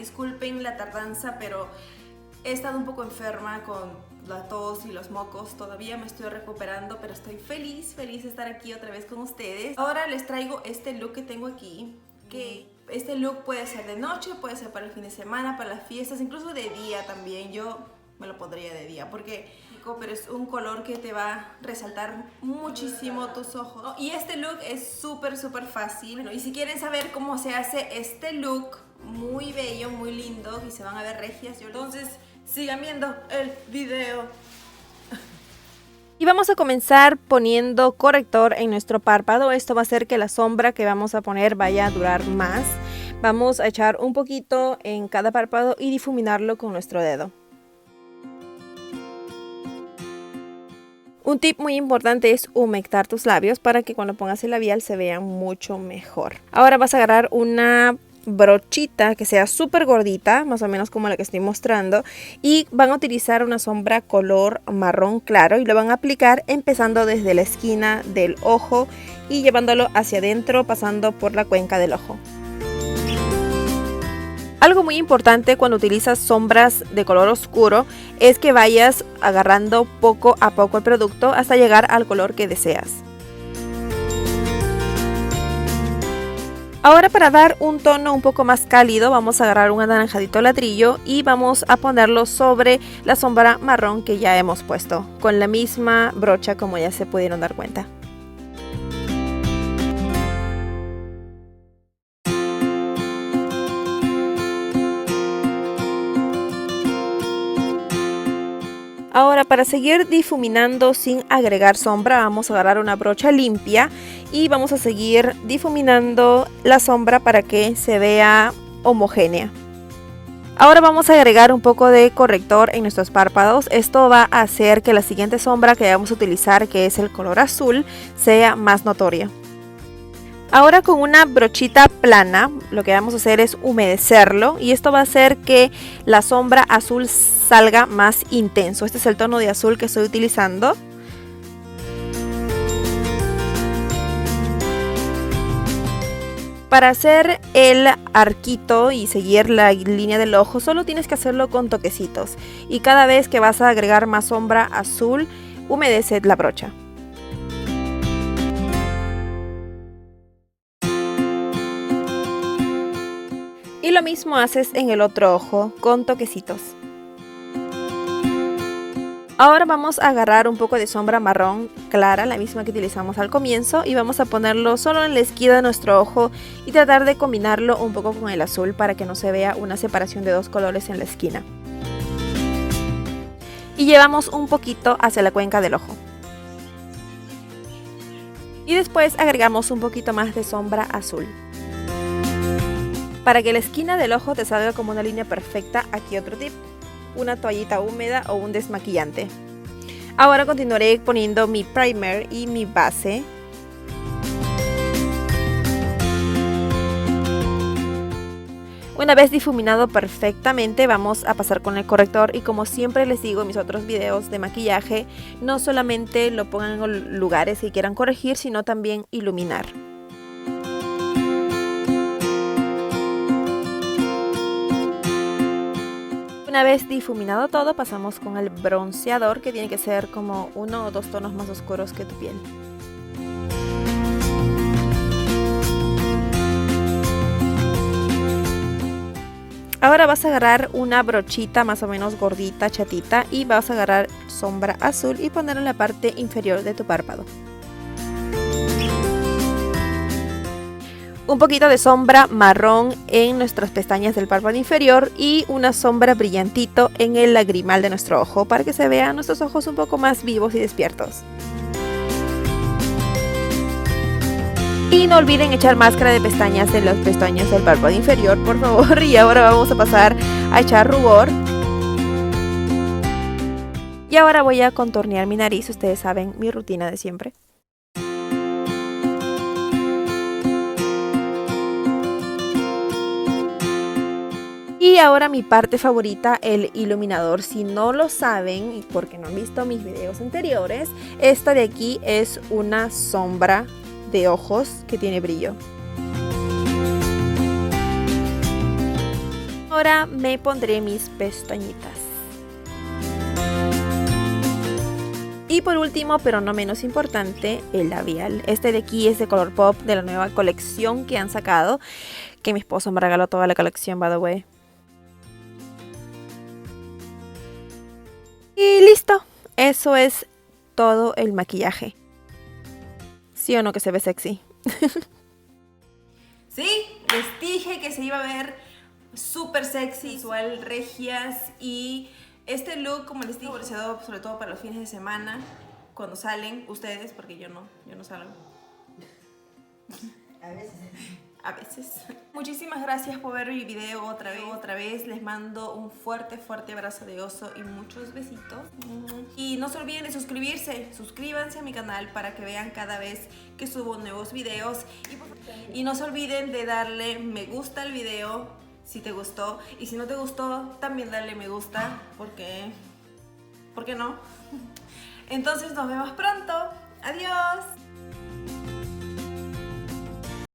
disculpen la tardanza, pero he estado un poco enferma con la tos y los mocos. Todavía me estoy recuperando, pero estoy feliz de estar aquí otra vez con ustedes. Ahora les traigo este look que tengo aquí, que este look puede ser de noche, puede ser para el fin de semana, para las fiestas, incluso de día también. Yo me lo pondría de día porque pero es un color que te va a resaltar muchísimo tus ojos. Y este look es súper fácil. Bueno, y si quieren saber cómo se hace este look muy bello, muy lindo, y se van a ver regias, entonces sigan viendo el video. Y vamos a comenzar poniendo corrector en nuestro párpado. Esto va a hacer que la sombra que vamos a poner vaya a durar más. Vamos a echar un poquito en cada párpado y difuminarlo con nuestro dedo. Un tip muy importante es humectar tus labios para que cuando pongas el labial se vean mucho mejor. Ahora vas a agarrar una brochita que sea súper gordita, más o menos como la que estoy mostrando, y van a utilizar una sombra color marrón claro y lo van a aplicar empezando desde la esquina del ojo y llevándolo hacia adentro, pasando por la cuenca del ojo. Algo muy importante cuando utilizas sombras de color oscuro es que vayas agarrando poco a poco el producto hasta llegar al color que deseas. Ahora, para dar un tono un poco más cálido, vamos a agarrar un anaranjadito ladrillo y vamos a ponerlo sobre la sombra marrón que ya hemos puesto, con la misma brocha, como ya se pudieron dar cuenta. Ahora, para seguir difuminando sin agregar sombra, vamos a agarrar una brocha limpia y vamos a seguir difuminando la sombra para que se vea homogénea. Ahora vamos a agregar un poco de corrector en nuestros párpados. Esto va a hacer que la siguiente sombra que vamos a utilizar, que es el color azul, sea más notoria. Ahora, con una brochita plana, lo que vamos a hacer es humedecerlo y esto va a hacer que la sombra azul salga más intenso. Este es el tono de azul que estoy utilizando. Para hacer el arquito y seguir la línea del ojo, solo tienes que hacerlo con toquecitos. Y cada vez que vas a agregar más sombra azul, humedece la brocha. Y lo mismo haces en el otro ojo, con toquecitos. Ahora vamos a agarrar un poco de sombra marrón clara, la misma que utilizamos al comienzo, y vamos a ponerlo solo en la esquina de nuestro ojo y tratar de combinarlo un poco con el azul para que no se vea una separación de dos colores en la esquina. Y llevamos un poquito hacia la cuenca del ojo. Y después agregamos un poquito más de sombra azul. Para que la esquina del ojo te salga como una línea perfecta, aquí otro tip: una toallita húmeda o un desmaquillante. Ahora continuaré poniendo mi primer y mi base. Una vez difuminado perfectamente, vamos a pasar con el corrector y, como siempre les digo en mis otros videos de maquillaje, no solamente lo pongan en lugares que quieran corregir, sino también iluminar. Una vez difuminado todo, pasamos con el bronceador, que tiene que ser como 1 o 2 tonos más oscuros que tu piel. Ahora vas a agarrar una brochita más o menos gordita, chatita, y vas a agarrar sombra azul y ponerla en la parte inferior de tu párpado. Un poquito de sombra marrón en nuestras pestañas del párpado inferior y una sombra brillantito en el lagrimal de nuestro ojo para que se vean nuestros ojos un poco más vivos y despiertos. Y no olviden echar máscara de pestañas en las pestañas del párpado inferior, por favor. Y ahora vamos a pasar a echar rubor. Y ahora voy a contornear mi nariz, ustedes saben, mi rutina de siempre. Y ahora mi parte favorita, el iluminador. Si no lo saben, y porque no han visto mis videos anteriores, esta de aquí es una sombra de ojos que tiene brillo. Ahora me pondré mis pestañitas. Y por último, pero no menos importante, el labial. Este de aquí es de Colourpop, de la nueva colección que han sacado, que mi esposo me regaló toda la colección, by the way. Y listo, eso es todo el maquillaje. ¿Sí o no que se ve sexy? Sí, les dije que se iba a ver súper sexy, visual, regias, y este look, como les digo, sobre todo para los fines de semana, cuando salen ustedes, porque yo no salgo. A veces. Muchísimas gracias por ver mi video otra vez. Les mando un fuerte abrazo de oso y muchos besitos. Y no se olviden de suscríbanse a mi canal para que vean cada vez que subo nuevos videos. Y no se olviden de darle me gusta al video si te gustó. Y si no te gustó, también dale me gusta, porque ¿por qué no? Entonces nos vemos pronto. Adiós.